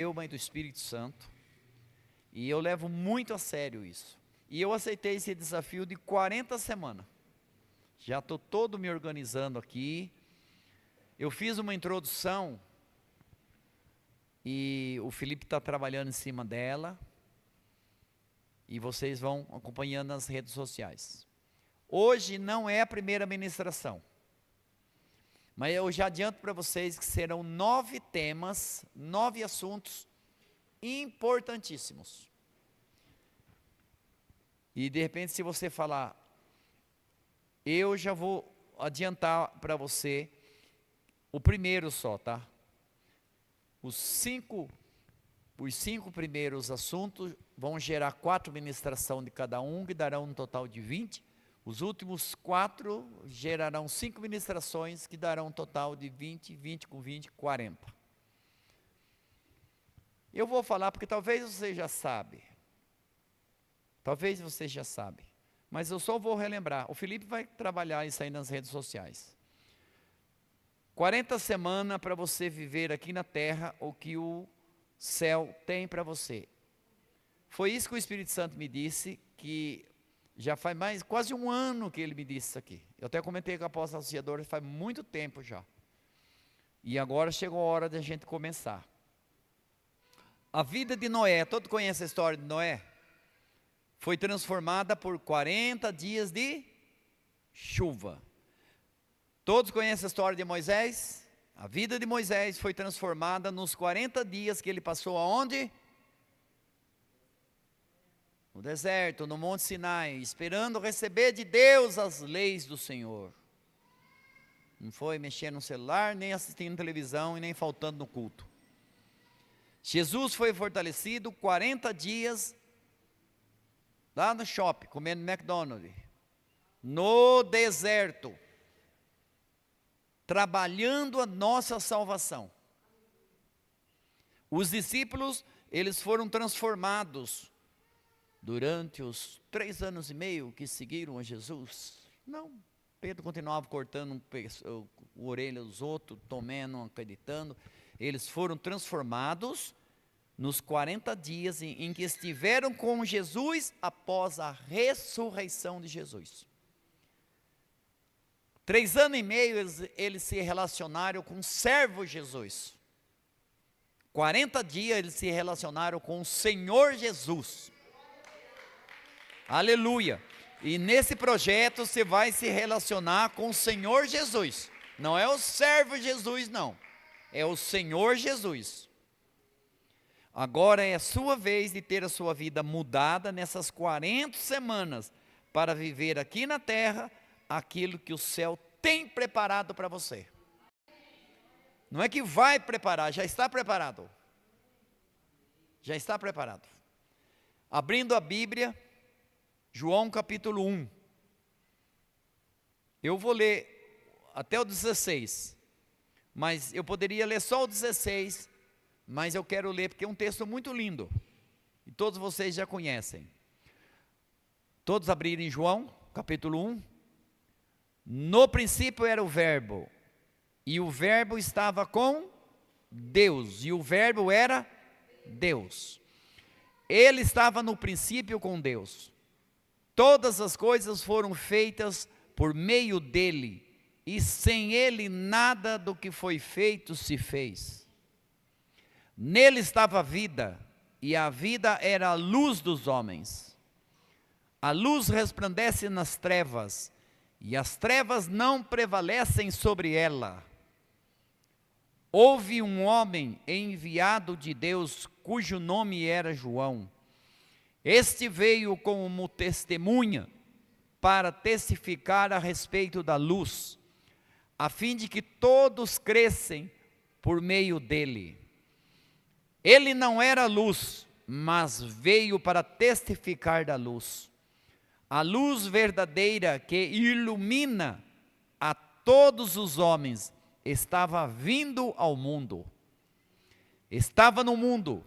e do Espírito Santo, e eu levo muito a sério isso. E eu aceitei esse desafio de 40 semanas. Já estou todo me organizando aqui. Eu fiz uma introdução e o Felipe está trabalhando em cima dela. E vocês vão acompanhando nas redes sociais. Hoje não é a primeira ministração. Mas eu já adianto para vocês que serão 9 temas, 9 assuntos importantíssimos. E de repente, se você falar, eu já vou adiantar para você o primeiro só, tá? Os cinco primeiros assuntos vão gerar 4 ministrações de cada um, que darão um total de 20. Os últimos 4 gerarão 5 ministrações, que darão um total de 20, 20 com 20, 40. Eu vou falar porque talvez você já sabe. Talvez você já sabe. Mas eu só vou relembrar. O Felipe vai trabalhar isso aí nas redes sociais. 40 semanas para você viver aqui na terra o que o céu tem para você. Foi isso que o Espírito Santo me disse, que já faz quase um ano que ele me disse isso aqui. Eu até comentei com a apóstola auxiliadora, faz muito tempo já. E agora chegou a hora de a gente começar. A vida de Noé, todo conhece a história de Noé? Foi transformada por 40 dias de chuva. Todos conhecem a história de Moisés? A vida de Moisés foi transformada nos 40 dias que ele passou aonde? No deserto, no Monte Sinai, esperando receber de Deus as leis do Senhor. Não foi mexendo no celular, nem assistindo televisão e nem faltando no culto. Jesus foi fortalecido 40 dias lá no shopping, comendo McDonald's, no deserto, trabalhando a nossa salvação. Os discípulos, eles foram transformados durante os 3 anos e meio que seguiram a Jesus. Não, Pedro continuava cortando a orelha dos outros, Tomé não acreditando. Eles foram transformados nos 40 dias em que estiveram com Jesus após a ressurreição de Jesus. 3 anos e meio eles se relacionaram com o servo Jesus. 40 dias eles se relacionaram com o Senhor Jesus. Aleluia. E nesse projeto você vai se relacionar com o Senhor Jesus. Não é o servo Jesus, não. É o Senhor Jesus. Agora é a sua vez de ter a sua vida mudada nessas 40 semanas para viver aqui na terra aquilo que o céu tem preparado para você. Não é que vai preparar, já está preparado. Já está preparado. Abrindo a Bíblia, João capítulo 1. Eu vou ler até o 16, mas eu poderia ler só o 16, mas eu quero ler porque é um texto muito lindo, e todos vocês já conhecem. Todos abrirem João, capítulo 1. No princípio era o verbo, e o verbo estava com Deus, e o verbo era Deus. Ele estava no princípio com Deus. Todas as coisas foram feitas por meio dele, e sem ele nada do que foi feito se fez. Nele estava a vida, e a vida era a luz dos homens. A luz resplandece nas trevas, e as trevas não prevalecem sobre ela. Houve um homem enviado de Deus, cujo nome era João. Este veio como testemunha, para testificar a respeito da luz, a fim de que todos crescem por meio dele. Ele não era luz, mas veio para testificar da luz. A luz verdadeira que ilumina a todos os homens estava vindo ao mundo. Estava no mundo.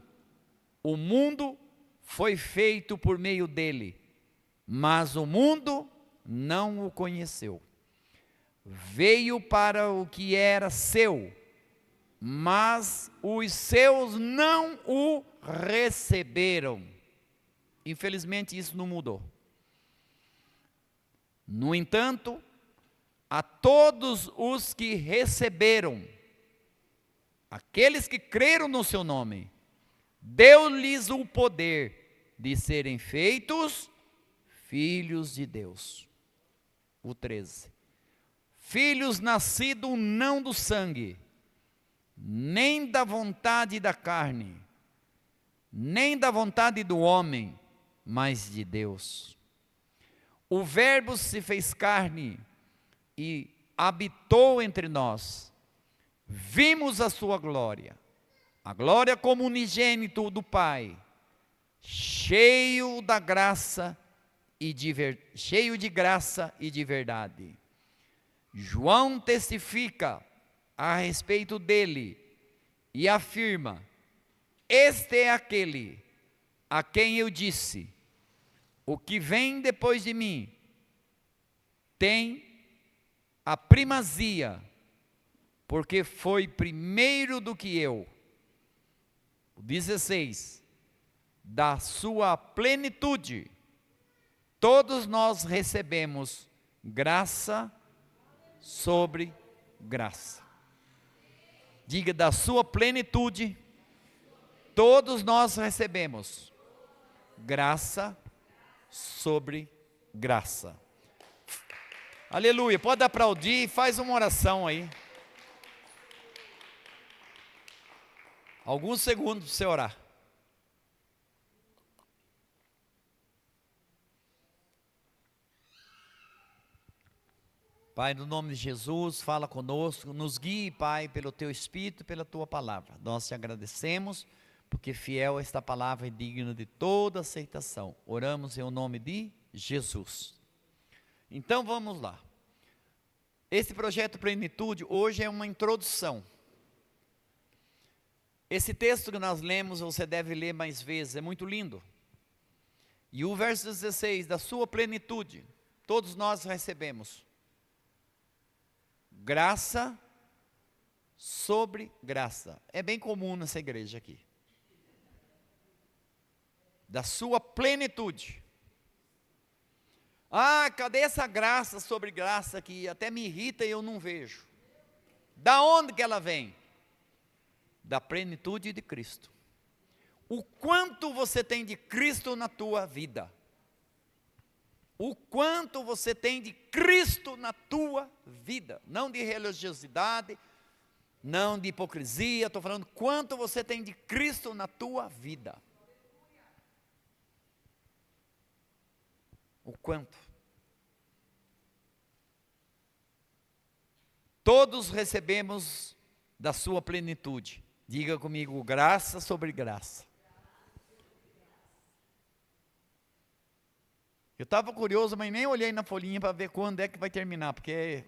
O mundo foi feito por meio dele, mas o mundo não o conheceu. Veio para o que era seu, mas os seus não o receberam. Infelizmente isso não mudou. No entanto, a todos os que receberam, aqueles que creram no seu nome, deu-lhes o poder de serem feitos filhos de Deus. O 13. Filhos nascidos não do sangue, nem da vontade da carne, nem da vontade do homem, mas de Deus. O Verbo se fez carne e habitou entre nós. Vimos a sua glória, a glória como unigênito do Pai, cheio de graça e de verdade. João testifica a respeito dele e afirma: este é aquele a quem eu disse, o que vem depois de mim tem a primazia, porque foi primeiro do que eu. 16. Da sua plenitude, todos nós recebemos graça sobre graça. Diga: da sua plenitude, todos nós recebemos graça sobre graça. Aleluia. Pode aplaudir e faz uma oração aí. Alguns segundos para você orar. Pai, no nome de Jesus, fala conosco, nos guie, Pai, pelo Teu Espírito, pela Tua Palavra. Nós te agradecemos, porque fiel esta palavra é digna de toda aceitação. Oramos em nome de Jesus. Então vamos lá. Esse projeto Plenitude hoje é uma introdução. Esse texto que nós lemos, você deve ler mais vezes, é muito lindo. E o verso 16, da sua plenitude, todos nós recebemos graça sobre graça. É bem comum nessa igreja aqui. Da sua plenitude. Ah, cadê essa graça sobre graça que até me irrita e eu não vejo? Da onde que ela vem? Da plenitude de Cristo. O quanto você tem de Cristo na tua vida? O quanto você tem de Cristo na tua vida? Não de religiosidade, não de hipocrisia, estou falando quanto você tem de Cristo na tua vida. O quanto? Todos recebemos da sua plenitude. Diga comigo: graça sobre graça. Eu estava curioso, mas nem olhei na folhinha para ver quando é que vai terminar, porque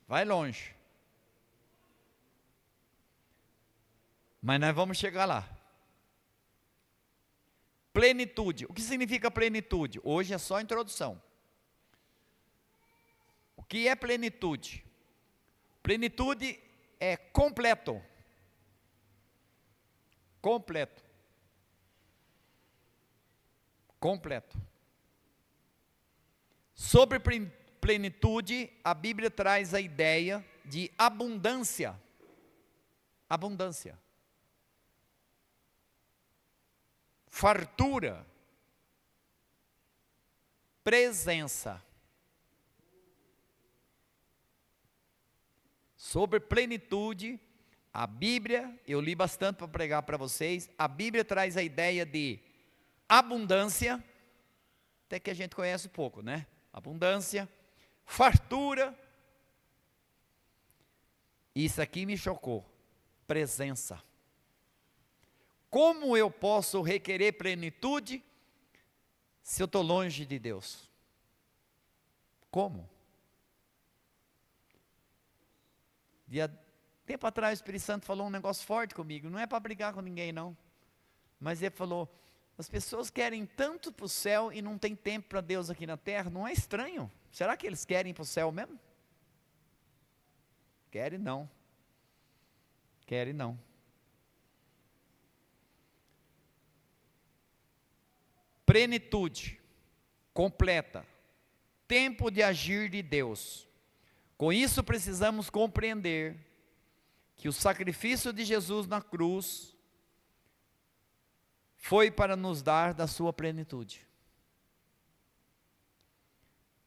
vai longe. Mas nós vamos chegar lá. Plenitude. O que significa plenitude? Hoje é só a introdução. O que é plenitude? Plenitude é completo. Completo. Completo. Sobre plenitude, a Bíblia traz a ideia de abundância. Abundância. Fartura. Presença. Sobre plenitude, a Bíblia, eu li bastante para pregar para vocês, a Bíblia traz a ideia de abundância, até que a gente conhece pouco, né? Abundância, fartura, isso aqui me chocou, presença. Como eu posso requerer plenitude se eu estou longe de Deus? Como? Tempo atrás o Espírito Santo falou um negócio forte comigo, não é para brigar com ninguém não, mas ele falou: as pessoas querem tanto para o céu e não tem tempo para Deus aqui na terra. Não é estranho? Será que eles querem para o céu mesmo? Querem não. Querem não. Plenitude completa, tempo de agir de Deus. Com isso precisamos compreender que o sacrifício de Jesus na cruz foi para nos dar da sua plenitude.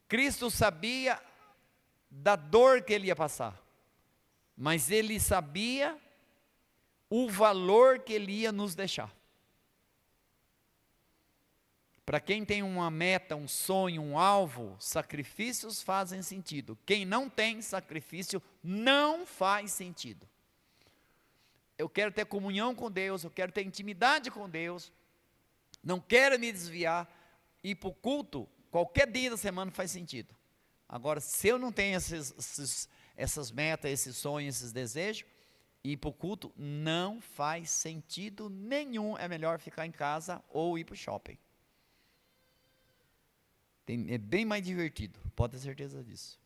Cristo sabia da dor que ele ia passar, mas ele sabia o valor que ele ia nos deixar. Para quem tem uma meta, um sonho, um alvo, sacrifícios fazem sentido. Quem não tem sacrifício, não faz sentido. Eu quero ter comunhão com Deus, eu quero ter intimidade com Deus, não quero me desviar, ir para o culto, qualquer dia da semana faz sentido. Agora, se eu não tenho essas metas, esses sonhos, esses desejos, ir para o culto não faz sentido nenhum, é melhor ficar em casa ou ir para o shopping. É bem mais divertido, pode ter certeza disso.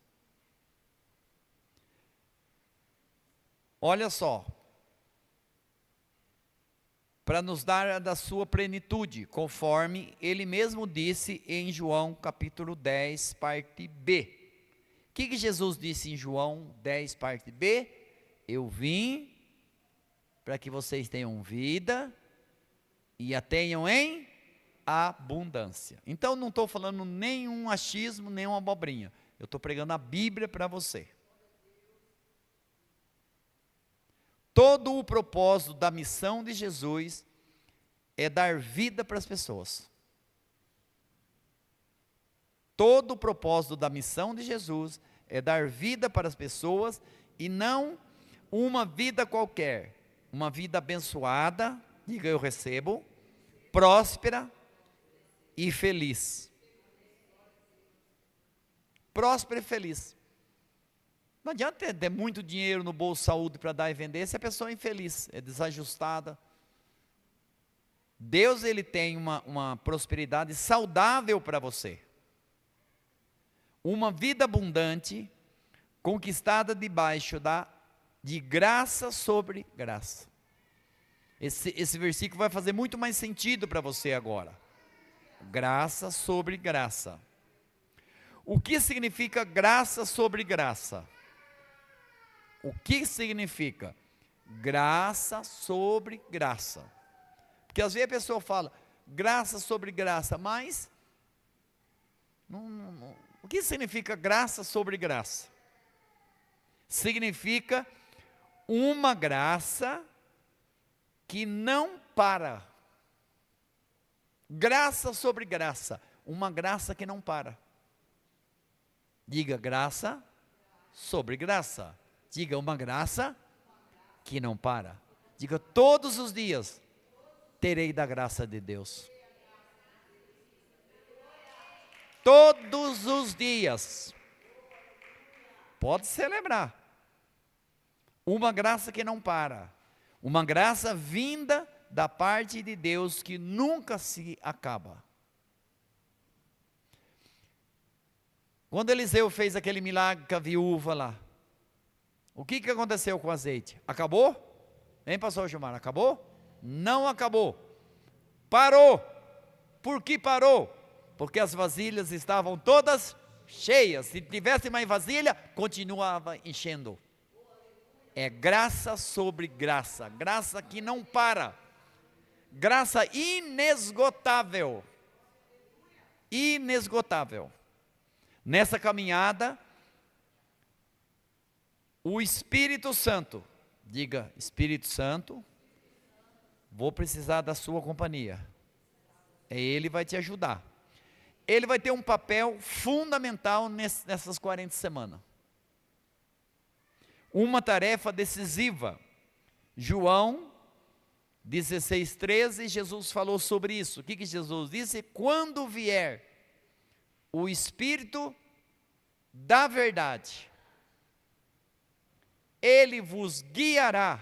Olha só, para nos dar da sua plenitude, conforme ele mesmo disse em João capítulo 10, parte B. O que Jesus disse em João 10, parte B? Eu vim para que vocês tenham vida e a tenham em abundância. Então não estou falando nenhum achismo, nenhuma abobrinha. Eu estou pregando a Bíblia para você. Todo o propósito da missão de Jesus é dar vida para as pessoas. Todo o propósito da missão de Jesus é dar vida para as pessoas e não uma vida qualquer, uma vida abençoada, diga eu recebo, próspera e feliz. Próspera e feliz. Não adianta ter muito dinheiro no bolso saúde para dar e vender se a pessoa é infeliz, é desajustada. Deus ele tem uma prosperidade saudável para você. Uma vida abundante, conquistada debaixo de graça sobre graça. Esse versículo vai fazer muito mais sentido para você agora. Graça sobre graça. O que significa graça sobre graça? O que significa? Graça sobre graça. Porque às vezes a pessoa fala, graça sobre graça, mas o que significa graça sobre graça? Significa uma graça que não para. Graça sobre graça, uma graça que não para. Diga graça sobre graça. Diga uma graça que não para. Diga todos os dias terei da graça de Deus. Todos os dias. Pode celebrar. Uma graça que não para. Uma graça vinda da parte de Deus que nunca se acaba. Quando Eliseu fez aquele milagre com a viúva lá, o que aconteceu com o azeite? Acabou? Hein, pastor Gilmar, acabou? Não acabou. Parou. Por que parou? Porque as vasilhas estavam todas cheias. Se tivesse mais vasilha, continuava enchendo. É graça sobre graça. Graça que não para. Graça inesgotável. Inesgotável. Nessa caminhada, o Espírito Santo, diga, Espírito Santo, vou precisar da sua companhia. Ele vai te ajudar. Ele vai ter um papel fundamental nessas 40 semanas. Uma tarefa decisiva. João 16:13, Jesus falou sobre isso. O que Jesus disse? Quando vier o Espírito da verdade, Ele vos guiará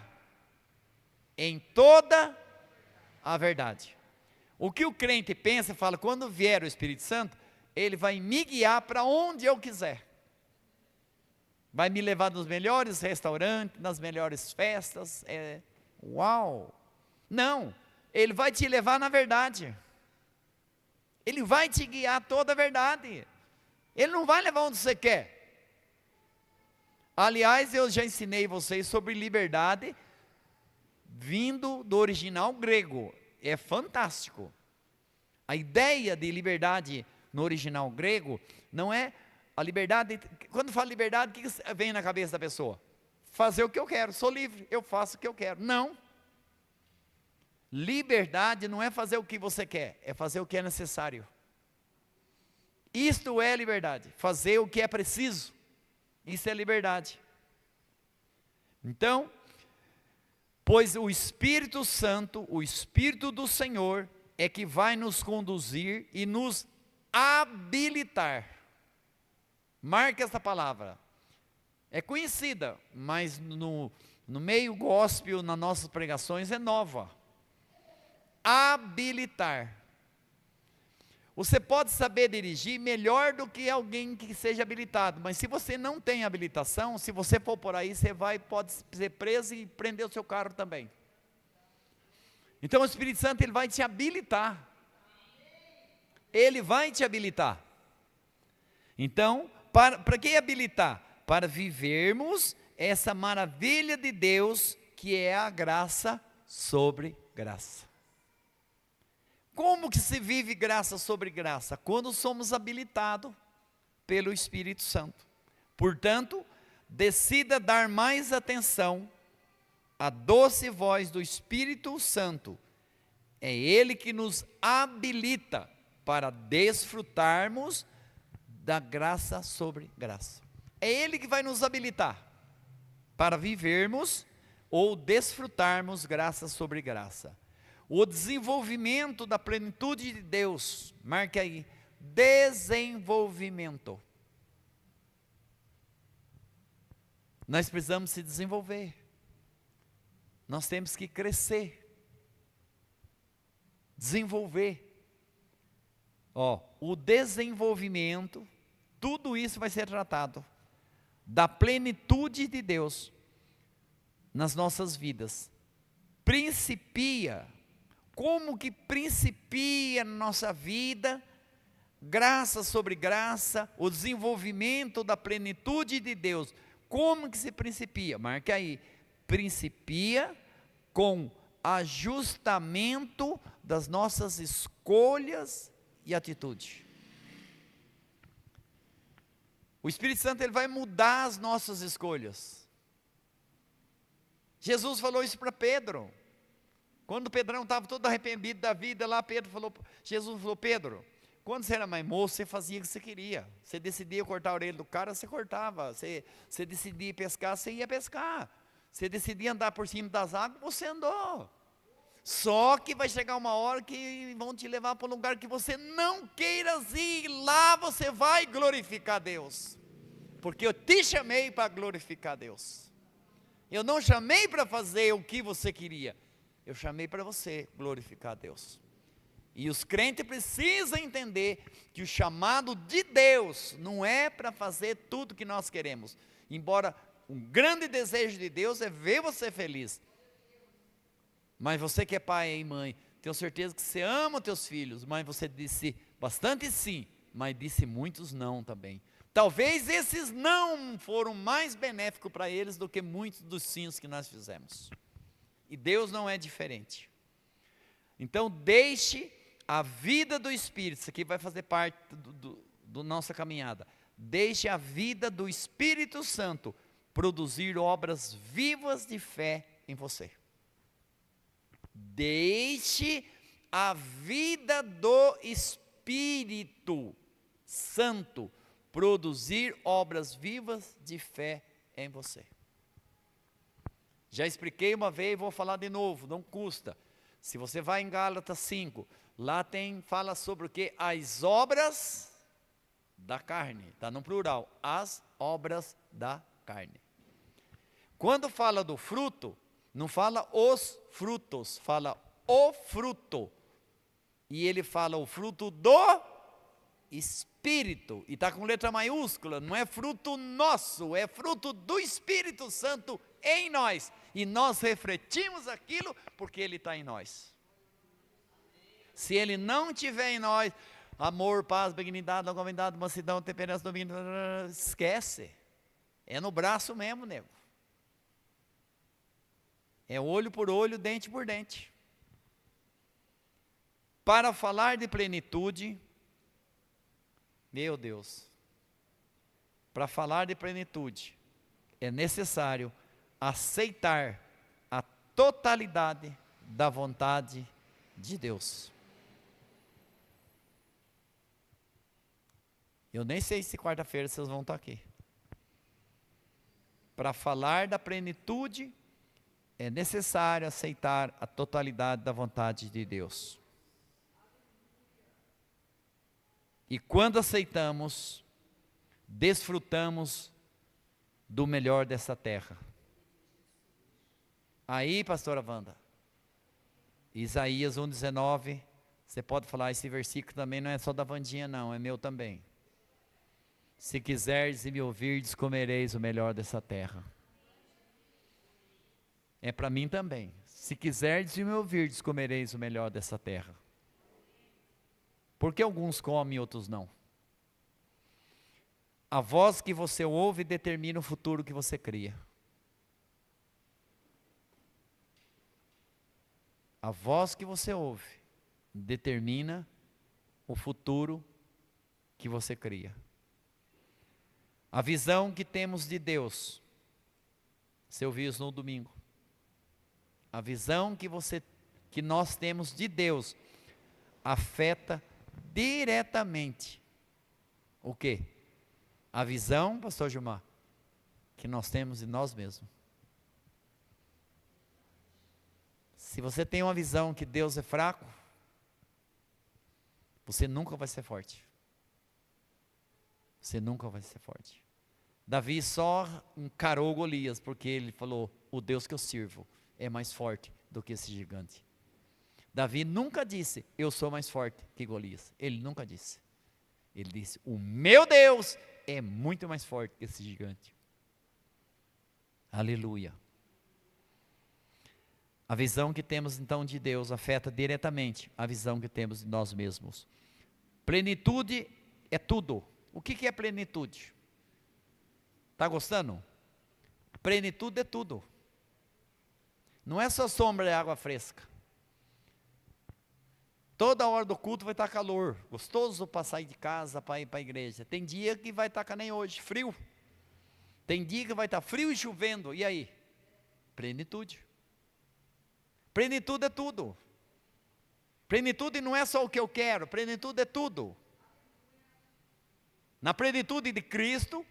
em toda a verdade. O que o crente pensa e fala, quando vier o Espírito Santo, Ele vai me guiar para onde eu quiser. vai me levar nos melhores restaurantes, nas melhores festas, uau! Não, Ele vai te levar na verdade, Ele vai te guiar toda a verdade, Ele não vai levar onde você quer. Aliás, eu já ensinei vocês sobre liberdade, vindo do original grego, é fantástico. A ideia de liberdade no original grego, não é a liberdade, quando fala liberdade, o que vem na cabeça da pessoa? Fazer o que eu quero, sou livre, eu faço o que eu quero. Não. Liberdade não é fazer o que você quer, é fazer o que é necessário. Isto é liberdade, fazer o que é preciso, isso é liberdade. Então, pois o Espírito Santo, o Espírito do Senhor, é que vai nos conduzir e nos habilitar. Marque essa palavra, é conhecida, mas no meio gospel, nas nossas pregações, é nova. Habilitar. Você pode saber dirigir melhor do que alguém que seja habilitado, mas se você não tem habilitação, se você for por aí, você pode ser preso e prender o seu carro também. Então o Espírito Santo, ele vai te habilitar. Ele vai te habilitar. Então, para que habilitar? Para vivermos essa maravilha de Deus, que é a graça sobre graça. Como que se vive graça sobre graça? Quando somos habilitados pelo Espírito Santo. Portanto, decida dar mais atenção à doce voz do Espírito Santo. É Ele que nos habilita para desfrutarmos da graça sobre graça. É Ele que vai nos habilitar para vivermos ou desfrutarmos graça sobre graça. O desenvolvimento da plenitude de Deus, marque aí, desenvolvimento. Nós precisamos se desenvolver, nós temos que crescer, desenvolver. O desenvolvimento, tudo isso vai ser tratado, da plenitude de Deus, nas nossas vidas. Principia, como que principia na nossa vida, graça sobre graça, o desenvolvimento da plenitude de Deus, como que se principia? Marque aí, principia com ajustamento das nossas escolhas e atitude. O Espírito Santo, ele vai mudar as nossas escolhas. Jesus falou isso para Pedro, quando Pedrão estava todo arrependido da vida lá, Jesus falou: Pedro, quando você era mais moço, você fazia o que você queria, você decidia cortar a orelha do cara, você cortava, você decidia pescar, você ia pescar, você decidia andar por cima das águas, você andou. Só que vai chegar uma hora que vão te levar para um lugar que você não queira ir, lá você vai glorificar Deus, porque eu te chamei para glorificar Deus. Eu não chamei para fazer o que você queria, eu chamei para você glorificar Deus. E os crentes precisam entender que o chamado de Deus não é para fazer tudo que nós queremos, embora um grande desejo de Deus é ver você feliz. Mas você que é pai e mãe, tenho certeza que você ama os teus filhos, mas você disse bastante sim, mas disse muitos não também. Talvez esses não foram mais benéficos para eles do que muitos dos sims que nós fizemos. E Deus não é diferente. Então deixe a vida do Espírito, isso aqui vai fazer parte do nossa caminhada. Deixe a vida do Espírito Santo produzir obras vivas de fé em você. Deixe a vida do Espírito Santo produzir obras vivas de fé em você. Já expliquei uma vez, vou falar de novo, não custa. Se você vai em Gálatas 5, lá fala sobre o que? As obras da carne, está no plural, as obras da carne. Quando fala do fruto, não fala os frutos, fala o fruto. E ele fala o fruto do Espírito, e está com letra maiúscula, não é fruto nosso, é fruto do Espírito Santo em nós, e nós refletimos aquilo porque Ele está em nós. Se Ele não estiver em nós, amor, paz, benignidade, longanimidade, mansidão, temperança, domínio, esquece, é no braço mesmo, nego, é olho por olho, dente por dente. Para falar de plenitude, meu Deus, para falar de plenitude, é necessário aceitar a totalidade da vontade de Deus. Eu nem sei se quarta-feira vocês vão estar aqui. Para falar da plenitude, é necessário aceitar a totalidade da vontade de Deus. E quando aceitamos, desfrutamos do melhor dessa terra. Aí, pastora Wanda, Isaías 1,19, você pode falar, esse versículo também não é só da Vandinha não, é meu também. Se quiserdes e me ouvirdes, comereis o melhor dessa terra. É para mim também. Se quiserdes e me ouvirdes, comereis o melhor dessa terra. Por que alguns comem e outros não? A voz que você ouve determina o futuro que você cria. A voz que você ouve determina o futuro que você cria. A visão que temos de Deus, você ouviu isso no domingo. A visão que nós temos de Deus afeta diretamente o quê? A visão, pastor Gilmar, que nós temos de nós mesmos. Se você tem uma visão que Deus é fraco, você nunca vai ser forte. Você nunca vai ser forte. Davi só encarou Golias, porque ele falou, o Deus que eu sirvo é mais forte do que esse gigante. Davi nunca disse, eu sou mais forte que Golias. Ele nunca disse. Ele disse, o meu Deus é muito mais forte que esse gigante. Aleluia. A visão que temos então de Deus afeta diretamente a visão que temos de nós mesmos. Plenitude é tudo. O que é plenitude? Está gostando? Plenitude é tudo. Não é só sombra e água fresca. Toda hora do culto vai estar calor, gostoso para sair de casa, para ir para a igreja. Tem dia que vai estar, que nem hoje, frio. Tem dia que vai estar frio e chovendo, e aí? Plenitude. Plenitude é tudo. Plenitude não é só o que eu quero, plenitude é tudo. Na plenitude de Cristo,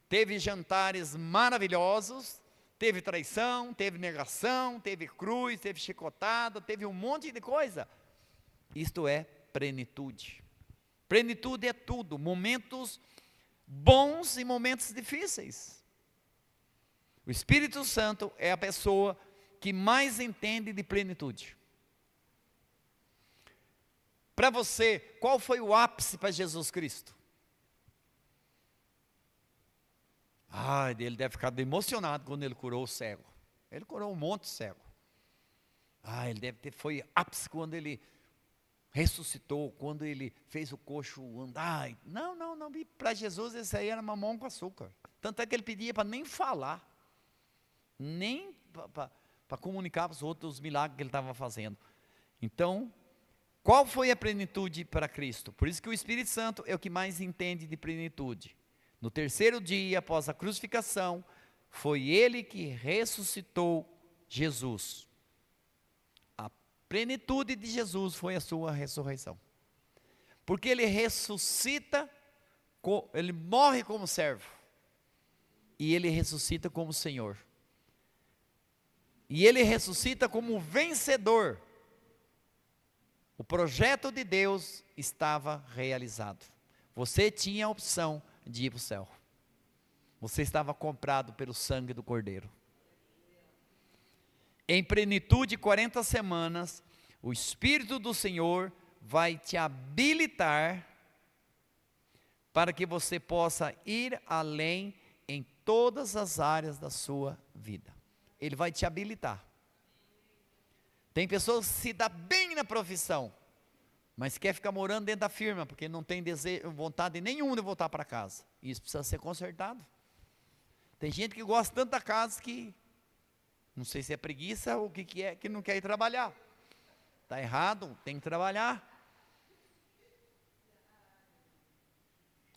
teve jantares maravilhosos, teve traição, teve negação, teve cruz, teve chicotada, teve um monte de coisa. Isto é plenitude. Plenitude é tudo, momentos bons e momentos difíceis. O Espírito Santo é a pessoa que mais entende de plenitude. Para você, qual foi o ápice para Jesus Cristo? Ele deve ficar emocionado quando ele curou o cego. Ele curou um monte de cego. Ele deve ter, foi ápice quando ele ressuscitou, quando ele fez o coxo andar. Não, para Jesus isso aí era mamão com açúcar. Tanto é que ele pedia para nem falar, nem para comunicar para os outros os milagres que ele estava fazendo. Então, qual foi a plenitude para Cristo? Por isso que o Espírito Santo é o que mais entende de plenitude. No terceiro dia, após a crucificação, foi ele que ressuscitou Jesus. A plenitude de Jesus foi a sua ressurreição. Porque ele ressuscita, ele morre como servo. E ele ressuscita como Senhor. E ele ressuscita como vencedor. O projeto de Deus estava realizado. Você tinha a opção de ir para o céu. Você estava comprado pelo sangue do Cordeiro. Em plenitude 40 semanas, o Espírito do Senhor vai te habilitar para que você possa ir além em todas as áreas da sua vida. Ele vai te habilitar. Tem pessoas que se dão bem na profissão, mas quer ficar morando dentro da firma, porque não tem desejo, vontade nenhuma de voltar para casa. Isso precisa ser consertado. Tem gente que gosta tanto da casa que, não sei se é preguiça ou o que é, que não quer ir trabalhar. Está errado, tem que trabalhar.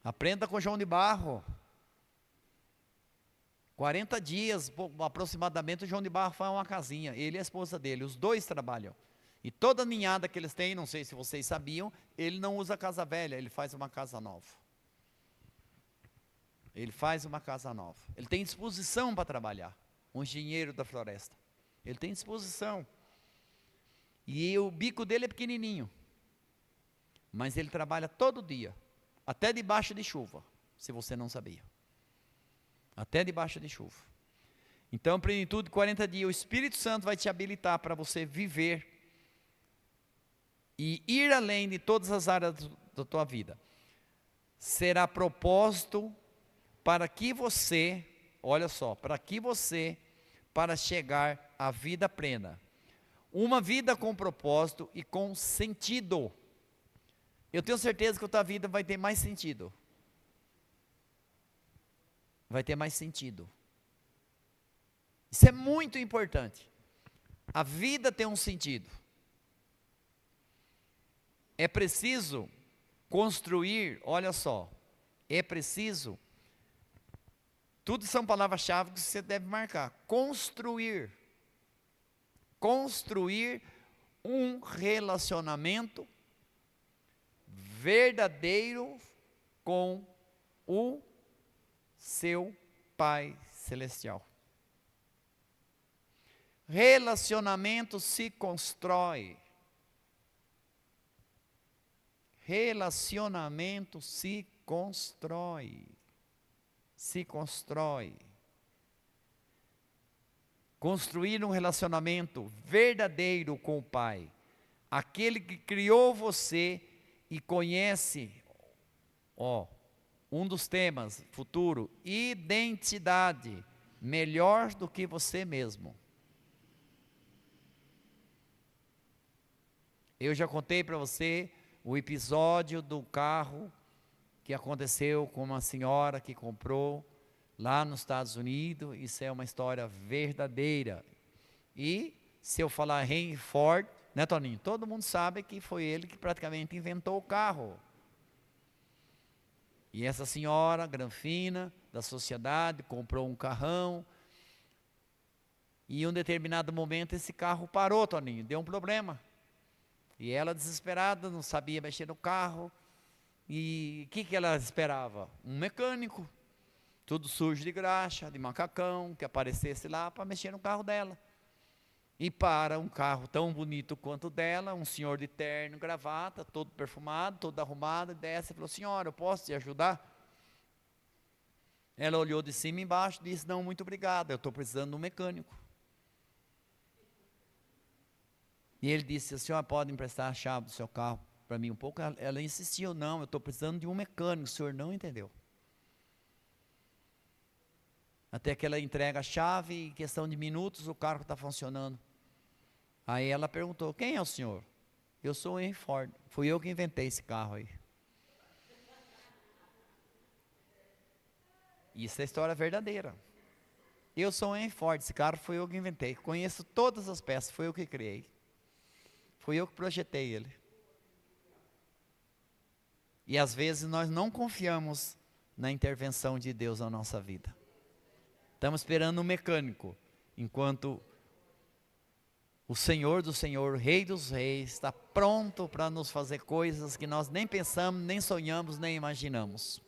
Aprenda com João de Barro. 40 dias, aproximadamente, o João de Barro faz uma casinha, ele e a esposa dele, os dois trabalham. E toda a ninhada que eles têm, não sei se vocês sabiam, ele não usa casa velha, ele faz uma casa nova. Ele faz uma casa nova. Ele tem disposição para trabalhar, um engenheiro da floresta. Ele tem disposição. E o bico dele é pequenininho, mas ele trabalha todo dia, até debaixo de chuva, se você não sabia. Até debaixo de chuva. Então, plenitude de 40 dias, o Espírito Santo vai te habilitar para você viver e ir além de todas as áreas da tua vida. Será propósito para que você, olha só, para chegar à vida plena. Uma vida com propósito e com sentido. Eu tenho certeza que a tua vida vai ter mais sentido. Vai ter mais sentido. Isso é muito importante. A vida tem um sentido. É preciso construir, olha só, é preciso, tudo são palavras-chave que você deve marcar. Construir um relacionamento verdadeiro com o seu Pai Celestial. Relacionamento se constrói. Relacionamento se constrói. Se constrói. Construir um relacionamento verdadeiro com o Pai. Aquele que criou você e conhece, um dos temas futuro, identidade, melhor do que você mesmo. Eu já contei para você o episódio do carro que aconteceu com uma senhora que comprou lá nos Estados Unidos. Isso é uma história verdadeira. E se eu falar Henry Ford, né, Toninho? Todo mundo sabe que foi ele que praticamente inventou o carro. E essa senhora, granfina, da sociedade, comprou um carrão. E em um determinado momento esse carro parou, Toninho, deu um problema. E ela desesperada, não sabia mexer no carro. E o que ela esperava? Um mecânico, tudo sujo de graxa, de macacão, que aparecesse lá para mexer no carro dela. E para um carro tão bonito quanto o dela, um senhor de terno, gravata, todo perfumado, todo arrumado, desce e falou: senhora, eu posso te ajudar? Ela olhou de cima e embaixo e disse: não, muito obrigado, eu estou precisando de um mecânico. E ele disse: a senhora pode emprestar a chave do seu carro para mim um pouco? Ela insistiu: não, eu estou precisando de um mecânico. O senhor não entendeu. Até que ela entrega a chave e em questão de minutos o carro está funcionando. Aí ela perguntou: quem é o senhor? Eu sou o Henry Ford, fui eu que inventei esse carro aí. Isso é história verdadeira. Eu sou o Henry Ford, esse carro foi eu que inventei. Conheço todas as peças, foi eu que criei. Fui eu que projetei ele. E às vezes nós não confiamos na intervenção de Deus na nossa vida. Estamos esperando um mecânico, enquanto o Senhor do Senhor, o Rei dos Reis, está pronto para nos fazer coisas que nós nem pensamos, nem sonhamos, nem imaginamos.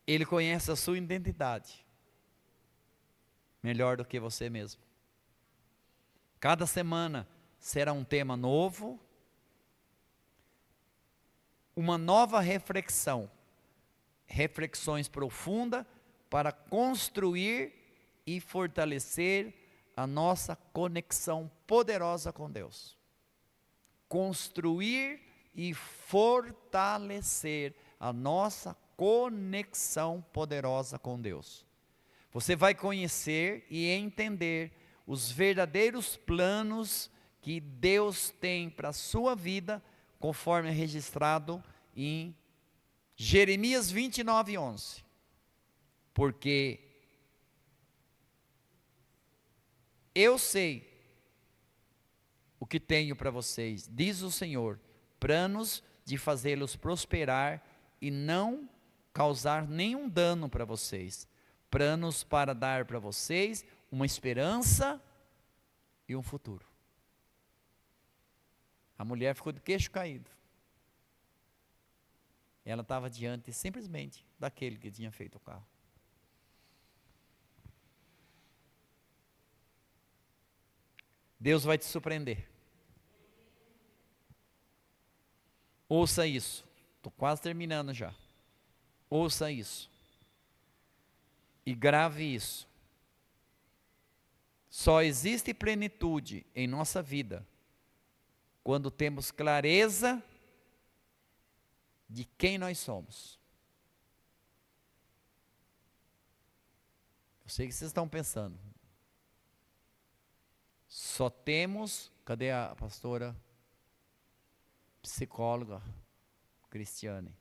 Ele conhece a sua identidade melhor do que você mesmo. Cada semana será um tema novo, uma nova reflexão, reflexões profundas para construir e fortalecer a nossa conexão poderosa com Deus. Construir e fortalecer a nossa conexão poderosa com Deus. Você vai conhecer e entender os verdadeiros planos que Deus tem para a sua vida, conforme é registrado em Jeremias 29:11. Porque eu sei o que tenho para vocês, diz o Senhor, planos de fazê-los prosperar e não causar nenhum dano para vocês, planos para dar para vocês uma esperança e um futuro. A mulher ficou de queixo caído. Ela estava diante simplesmente daquele que tinha feito o carro. Deus vai te surpreender. Ouça isso. Estou quase terminando já. Ouça isso. E grave isso. Só existe plenitude em nossa vida quando temos clareza de quem nós somos. Eu sei que vocês estão pensando. Só temos, cadê a pastora psicóloga Cristiane?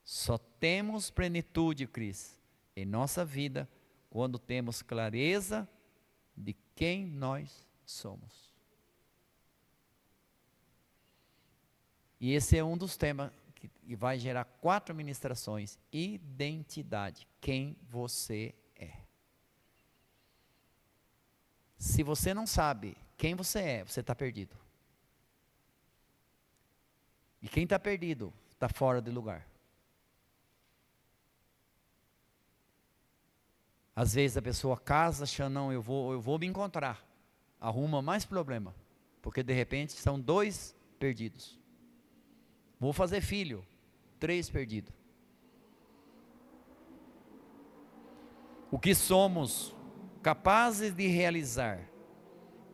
Só temos plenitude, Cris, em nossa vida quando temos clareza de quem nós somos. E esse é um dos temas que vai gerar 4 ministrações: identidade, quem você é. Se você não sabe quem você é, você está perdido. E quem está perdido, está fora de lugar. Às vezes a pessoa casa achando, não, eu vou me encontrar. Arruma mais problema. Porque de repente são 2 perdidos. Vou fazer filho, 3 perdidos. O que somos capazes de realizar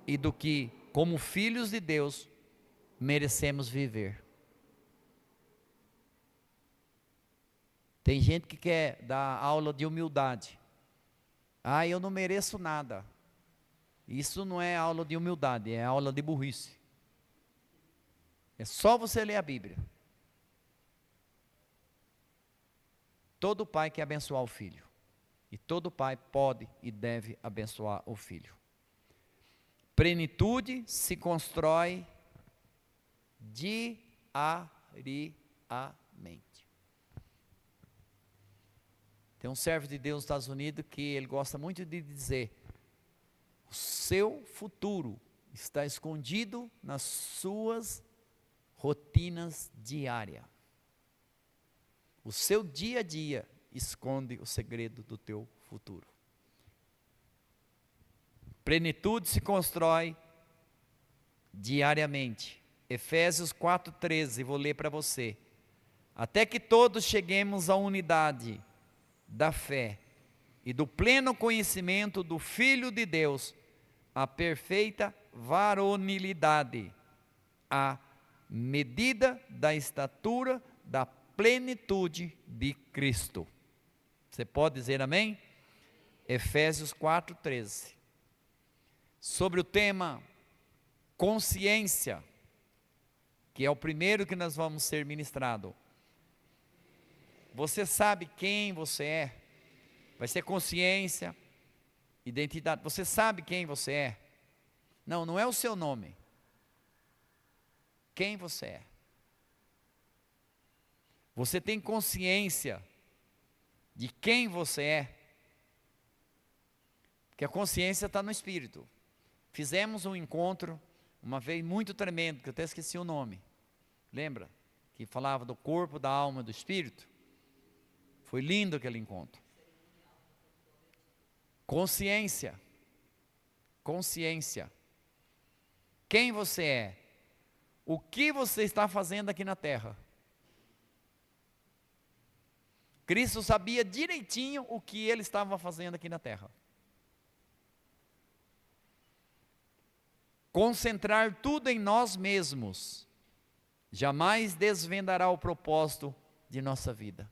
e do que, como filhos de Deus, merecemos viver. Tem gente que quer dar aula de humildade. Ah, eu não mereço nada. Isso não é aula de humildade, é aula de burrice. É só você ler a Bíblia. Todo pai quer abençoar o filho. E todo pai pode e deve abençoar o filho. Plenitude se constrói diariamente. Tem um servo de Deus nos Estados Unidos que ele gosta muito de dizer: o seu futuro está escondido nas suas rotinas diárias. O seu dia a dia esconde o segredo do teu futuro. Plenitude se constrói diariamente. Efésios 4:13, vou ler para você. Até que todos cheguemos à unidade da fé e do pleno conhecimento do Filho de Deus, a perfeita varonilidade, a medida da estatura da plenitude de Cristo. Você pode dizer amém? Efésios 4:13. Sobre o tema consciência, que é o primeiro que nós vamos ser ministrado. Você sabe quem você é? Vai ser consciência, identidade. Você sabe quem você é? Não, não é o seu nome. Quem você é? Você tem consciência de quem você é? Porque a consciência está no espírito. Fizemos um encontro, uma vez muito tremendo, que eu até esqueci o nome. Lembra? Que falava do corpo, da alma e do espírito. Foi lindo aquele encontro. Consciência. Consciência. Quem você é? O que você está fazendo aqui na terra? Cristo sabia direitinho o que ele estava fazendo aqui na terra. Concentrar tudo em nós mesmos jamais desvendará o propósito de nossa vida.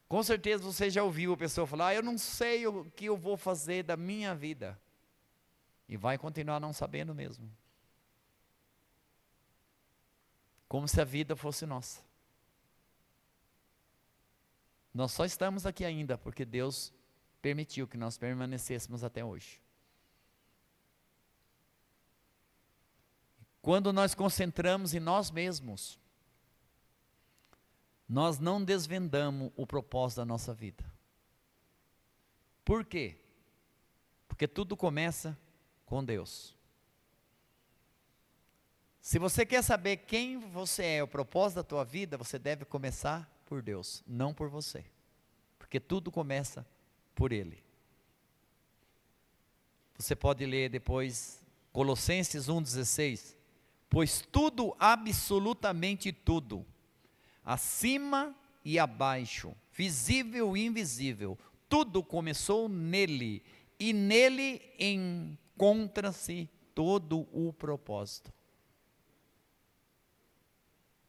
Com certeza você já ouviu a pessoa falar: eu não sei o que eu vou fazer da minha vida. E vai continuar não sabendo mesmo. Como se a vida fosse nossa. Nós só estamos aqui ainda porque Deus permitiu que nós permanecêssemos até hoje. Quando nós concentramos em nós mesmos, nós não desvendamos o propósito da nossa vida. Por quê? Porque tudo começa com Deus. Se você quer saber quem você é, o propósito da tua vida, você deve começar por Deus, não por você. Porque tudo começa por Ele. Você pode ler depois Colossenses 1,16. Pois tudo, absolutamente tudo, acima e abaixo, visível e invisível, tudo começou nele, e nele encontra-se todo o propósito.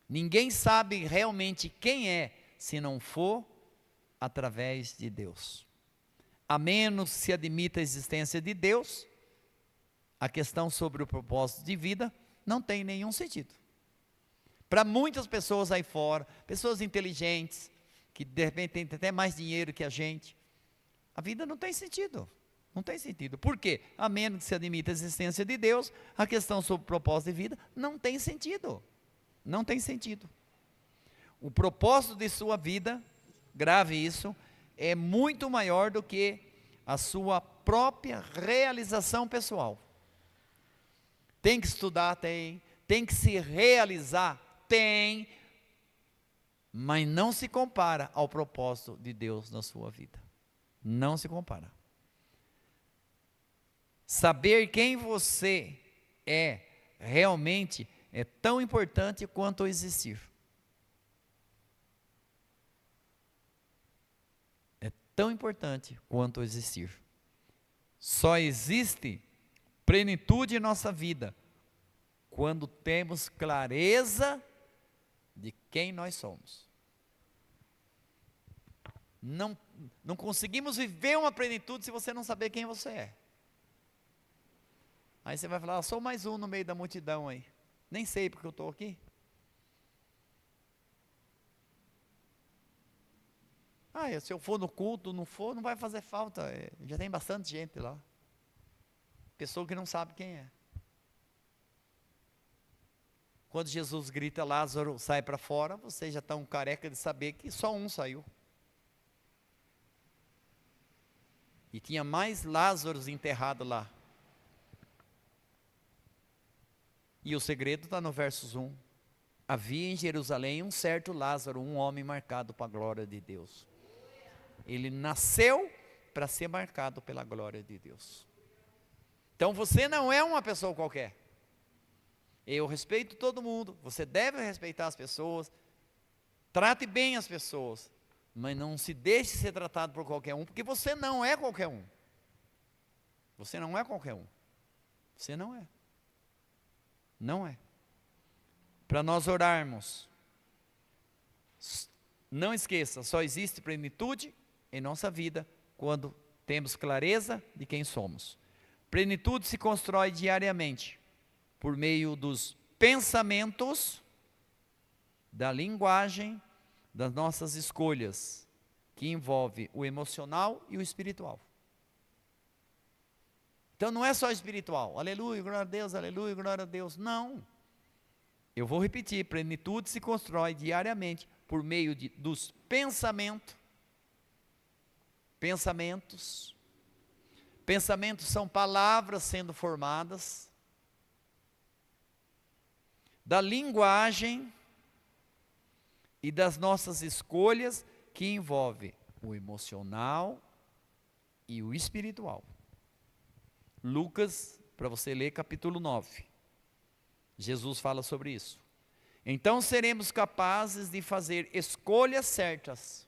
Ninguém sabe realmente quem é, se não for através de Deus. A menos que se admita a existência de Deus, a questão sobre o propósito de vida não tem nenhum sentido. Para muitas pessoas aí fora, pessoas inteligentes, que de repente têm até mais dinheiro que a gente, a vida não tem sentido. Não tem sentido. Por quê? A menos que se admita a existência de Deus, a questão sobre o propósito de vida não tem sentido. Não tem sentido. O propósito de sua vida, grave isso, é muito maior do que a sua própria realização pessoal. Tem que estudar? Tem que se realizar? Tem, mas não se compara ao propósito de Deus na sua vida. Não se compara. Saber quem você é realmente é tão importante quanto o existir. É tão importante quanto o existir. Só existe plenitude em nossa vida quando temos clareza de quem nós somos. Não conseguimos viver uma plenitude se você não saber quem você é. Aí você vai falar: sou mais um no meio da multidão aí. Nem sei porque eu estou aqui. Se eu for no culto, não for, não vai fazer falta. Já tem bastante gente lá. Pessoa que não sabe quem é. Quando Jesus grita: Lázaro, sai para fora, vocês já estão careca de saber que só um saiu. E tinha mais Lázaros enterrados lá. E o segredo está no versos 1. Havia em Jerusalém um certo Lázaro, um homem marcado para a glória de Deus. Ele nasceu para ser marcado pela glória de Deus. Então você não é uma pessoa qualquer. Eu respeito todo mundo, você deve respeitar as pessoas, trate bem as pessoas, mas não se deixe ser tratado por qualquer um, porque você não é qualquer um. Você não é qualquer um. Você não é. Não é. Para nós orarmos, não esqueça, só existe plenitude em nossa vida quando temos clareza de quem somos. Plenitude se constrói diariamente por meio dos pensamentos, da linguagem, das nossas escolhas, que envolve o emocional e o espiritual. Então não é só espiritual, aleluia, glória a Deus, aleluia, glória a Deus, não. Eu vou repetir, plenitude se constrói diariamente por meio dos pensamentos. Pensamentos são palavras sendo formadas, da linguagem e das nossas escolhas, que envolve o emocional e o espiritual. Lucas, para você ler, capítulo 9. Jesus fala sobre isso. Então seremos capazes de fazer escolhas certas.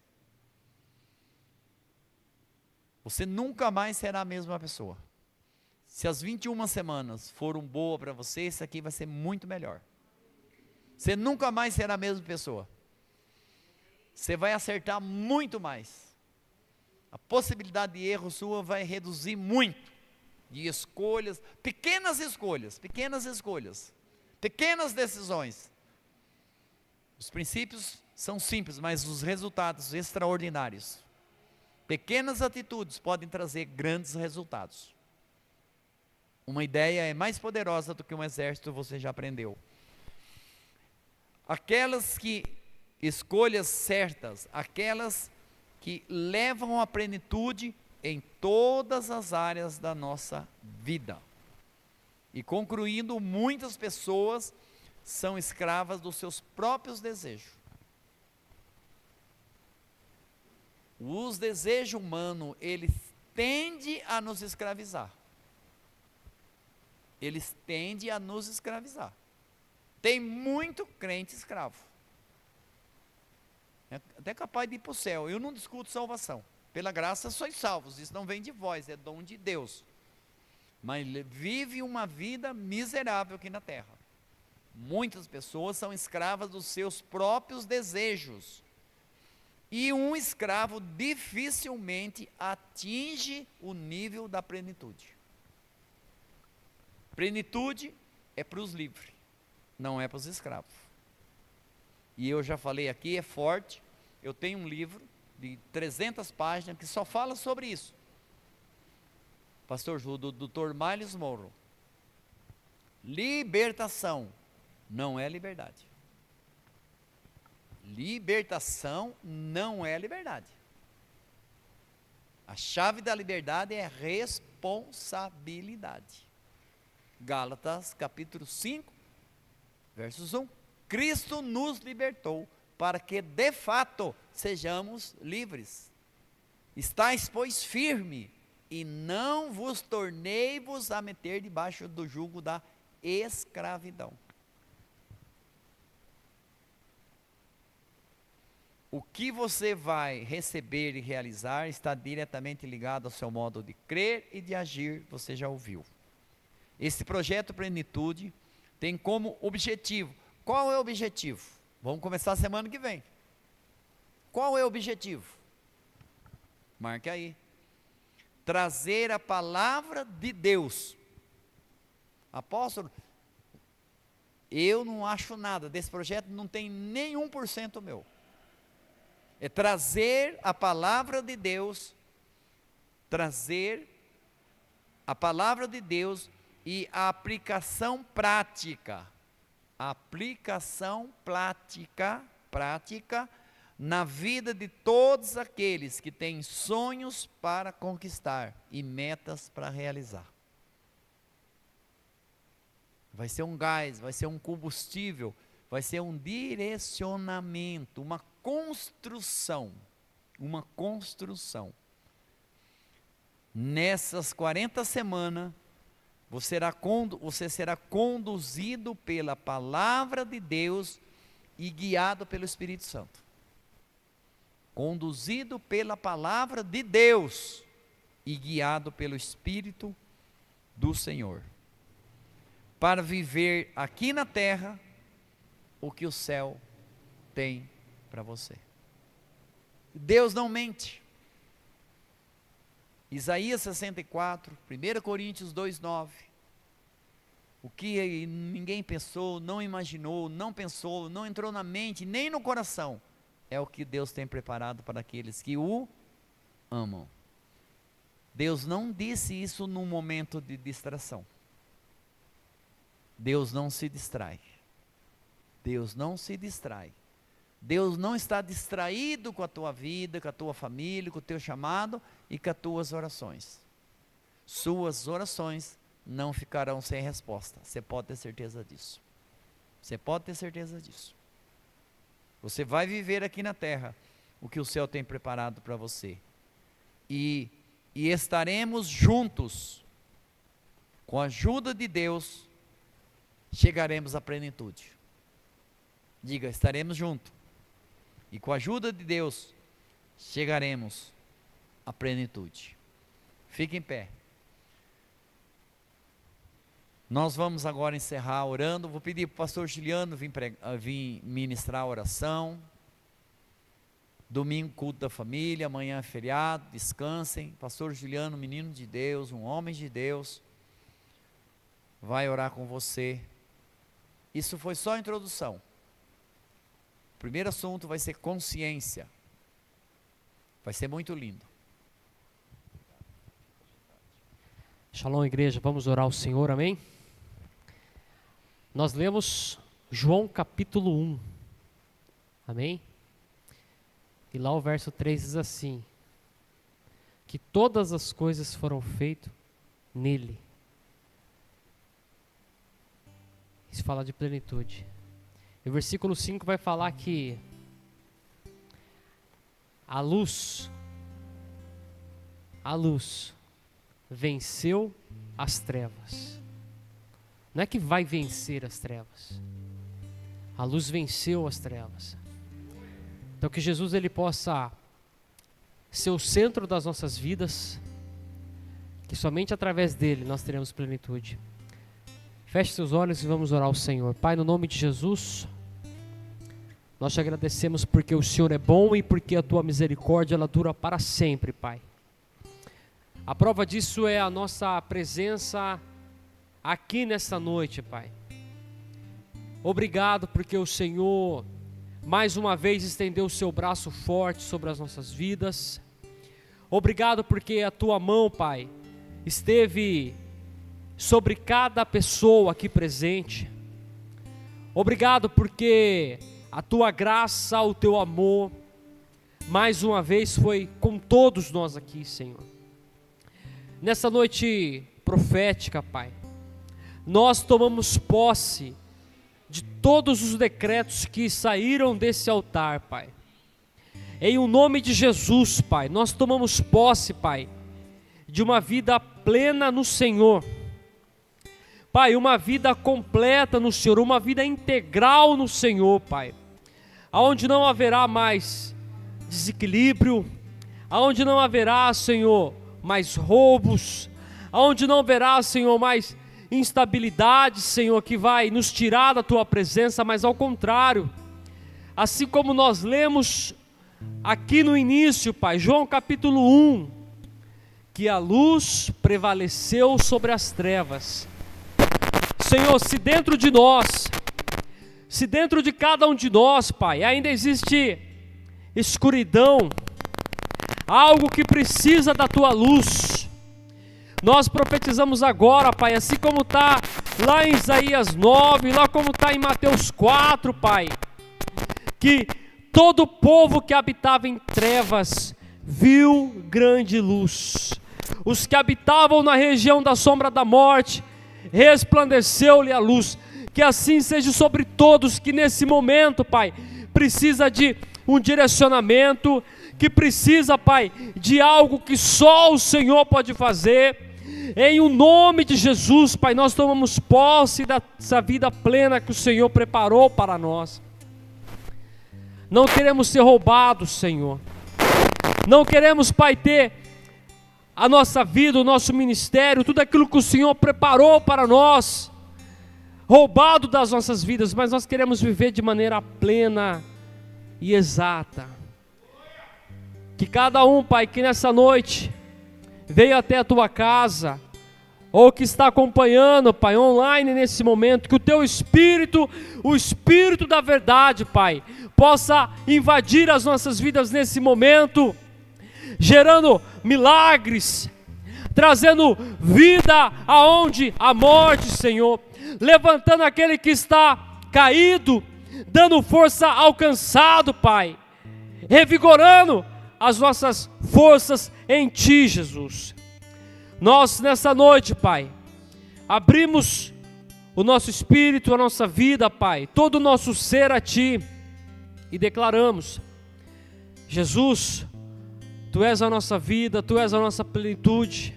Você nunca mais será a mesma pessoa Se as 21 semanas foram boas para você, isso aqui vai ser muito melhor. Você nunca mais será a mesma pessoa. Você vai acertar muito mais. A possibilidade de erro sua vai reduzir muito. De escolhas, pequenas decisões. Os princípios são simples, mas os resultados extraordinários. Pequenas atitudes podem trazer grandes resultados. Uma ideia é mais poderosa do que um exército, você já aprendeu. Aquelas escolhas certas, aquelas que levam à plenitude em todas as áreas da nossa vida. E concluindo, muitas pessoas são escravas dos seus próprios desejos. Os desejos humanos, eles tendem a nos escravizar. Tem muito crente escravo. É até capaz de ir para o céu. Eu não discuto salvação. Pela graça sois salvos. Isso não vem de vós, é dom de Deus. Mas vive uma vida miserável aqui na terra. Muitas pessoas são escravas dos seus próprios desejos. E um escravo dificilmente atinge o nível da plenitude. Plenitude é para os livres, não é para os escravos. E eu já falei aqui, é forte. Eu tenho um livro de 300 páginas que só fala sobre isso. Pastor Ju, do Dr. Miles Monroe. Libertação não é liberdade. Libertação não é liberdade. A chave da liberdade é responsabilidade. Gálatas capítulo 5, versos 1. Cristo nos libertou para que de fato sejamos livres. Estais, pois, firme, e não vos tornei-vos a meter debaixo do jugo da escravidão. O que você vai receber e realizar está diretamente ligado ao seu modo de crer e de agir, você já ouviu. Esse projeto Plenitude tem como objetivo, qual é o objetivo? Vamos começar a semana que vem. Qual é o objetivo? Marque aí. Trazer a palavra de Deus. Apóstolo, eu não acho nada desse projeto, não tem nem 1% meu. É trazer a palavra de Deus, e a aplicação prática na vida de todos aqueles que têm sonhos para conquistar e metas para realizar. Vai ser um gás, vai ser um combustível, vai ser um direcionamento, uma construção. Nessas 40 semanas, você será conduzido pela palavra de Deus e guiado pelo Espírito Santo. Conduzido pela palavra de Deus e guiado pelo Espírito do Senhor. Para viver aqui na terra o que o céu tem para você. Deus não mente. Isaías 64, 1 Coríntios 2:9. O que ninguém pensou, não imaginou, não pensou, não entrou na mente, nem no coração, é o que Deus tem preparado para aqueles que o amam. Deus não disse isso num momento de distração. Deus não se distrai. Deus não se distrai. Deus não está distraído com a tua vida, com a tua família, com o teu chamado e com as tuas orações. Suas orações não ficarão sem resposta. Você pode ter certeza disso. Você vai viver aqui na terra o que o céu tem preparado para você. E estaremos juntos. Com a ajuda de Deus, chegaremos à plenitude. Diga, estaremos juntos. E com a ajuda de Deus, chegaremos à plenitude. Fique em pé. Nós vamos agora encerrar orando. Vou pedir para o pastor Juliano vir ministrar a oração. Domingo, culto da família, amanhã é feriado, descansem. Pastor Juliano, menino de Deus, um homem de Deus, vai orar com você. Isso foi só a introdução. O primeiro assunto vai ser consciência. Vai ser muito lindo. Shalom, igreja, vamos orar ao Senhor, amém? Nós lemos João capítulo 1, amém? E lá o verso 3 diz assim: que todas as coisas foram feitas nele. Isso fala de plenitude. E o versículo 5 vai falar que a luz venceu as trevas. Não é que vai vencer as trevas. A luz venceu as trevas. Então que Jesus ele possa ser o centro das nossas vidas, que somente através dele nós teremos plenitude. Feche seus olhos e vamos orar ao Senhor. Pai, no nome de Jesus, nós te agradecemos porque o Senhor é bom e porque a tua misericórdia ela dura para sempre, Pai. A prova disso é a nossa presença aqui nesta noite, Pai. Obrigado porque o Senhor mais uma vez estendeu o seu braço forte sobre as nossas vidas. Obrigado porque a tua mão, Pai, esteve sobre cada pessoa aqui presente. Obrigado porque a tua graça, o teu amor, mais uma vez foi com todos nós aqui, Senhor. Nessa noite profética, Pai, nós tomamos posse de todos os decretos que saíram desse altar, Pai. Em o nome de Jesus, Pai, nós tomamos posse, Pai, de uma vida plena no Senhor. Pai, uma vida completa no Senhor, uma vida integral no Senhor, Pai. Aonde não haverá mais desequilíbrio, aonde não haverá, Senhor, mais roubos, aonde não haverá, Senhor, mais instabilidade, Senhor, que vai nos tirar da tua presença, mas ao contrário, assim como nós lemos aqui no início, Pai, João capítulo 1, que a luz prevaleceu sobre as trevas. Senhor, se dentro de nós, se dentro de cada um de nós, Pai, ainda existe escuridão, algo que precisa da tua luz, nós profetizamos agora, Pai, assim como está lá em Isaías 9, lá como está em Mateus 4, Pai, que todo o povo que habitava em trevas viu grande luz. Os que habitavam na região da sombra da morte, resplandeceu-lhe a luz. Que assim seja sobre todos que nesse momento, Pai, precisa de um direcionamento, que precisa, Pai, de algo que só o Senhor pode fazer. Em o nome de Jesus, Pai, nós tomamos posse dessa vida plena que o Senhor preparou para nós. Não queremos ser roubados, Senhor. Não queremos, Pai, ter a nossa vida, o nosso ministério, tudo aquilo que o Senhor preparou para nós, roubado das nossas vidas, mas nós queremos viver de maneira plena e exata. Que cada um, Pai, que nessa noite veio até a tua casa, ou que está acompanhando, Pai, online nesse momento, que o teu Espírito, o Espírito da verdade, Pai, possa invadir as nossas vidas nesse momento, gerando milagres, trazendo vida aonde há morte, Senhor, levantando aquele que está caído, dando força ao cansado, Pai, revigorando as nossas forças em Ti, Jesus. Nós nessa noite, Pai, abrimos o nosso espírito, a nossa vida, Pai, todo o nosso ser a Ti, e declaramos: Jesus, Tu és a nossa vida, Tu és a nossa plenitude.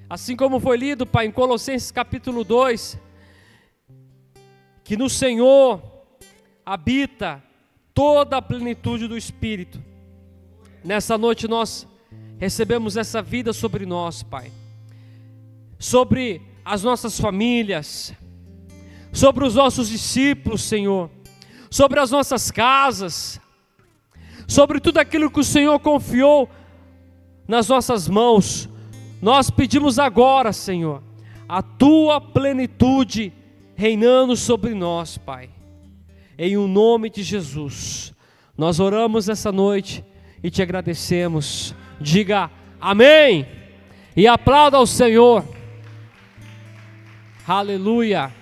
Assim como foi lido, Pai, em Colossenses capítulo 2, que no Senhor habita toda a plenitude do Espírito. Nessa noite nós recebemos essa vida sobre nós, Pai, sobre as nossas famílias, sobre os nossos discípulos, Senhor, sobre as nossas casas, sobre tudo aquilo que o Senhor confiou nas nossas mãos. Nós pedimos agora, Senhor, a Tua plenitude reinando sobre nós, Pai. Em o nome de Jesus, nós oramos essa noite e Te agradecemos. Diga amém e aplauda ao Senhor. Aleluia.